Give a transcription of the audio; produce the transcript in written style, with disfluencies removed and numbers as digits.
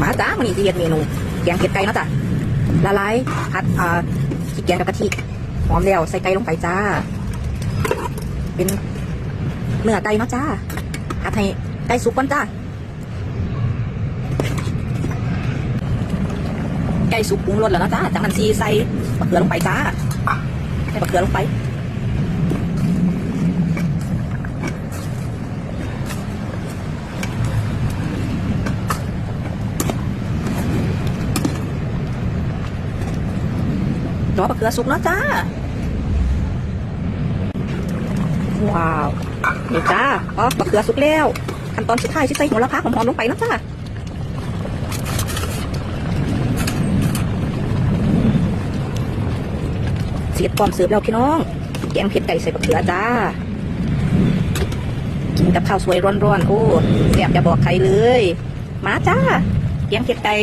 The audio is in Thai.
มาจ้าวันนี้สิเฮ็ดเมนูแกงเห็ดไก่เนาะจ้ะละลายผัดขี้แกงกับกะทิหอมแล้วใส่ไก่ลงไปจ้าเป็นเนื้อไก่เนาะจ้าผัดให้ไก่สุกก่อนจ้าไก่สุกปรุงรสแล้วเนาะจ้าจากนั้นสิใส่มะเขือลงไปจ้าใส่มะเขือลงไปรอมะเขือสุกเนาะจ้าว้าวนี่จ้าอ๋อมะเขือสุกแล้วขั้นตอนสุดท้ายที่ใส่โหระพาหอมๆลงไปเนาะจ้าเสียบพร้อมเสิร์ฟแล้วพี่น้องแกงเผ็ดไก่ใส่มะเขือจ้ากินกับข้าวสวยร้อนๆโอ้แซ่บอย่าบอกใครเลยมาจ้าแกงเผ็ดไก่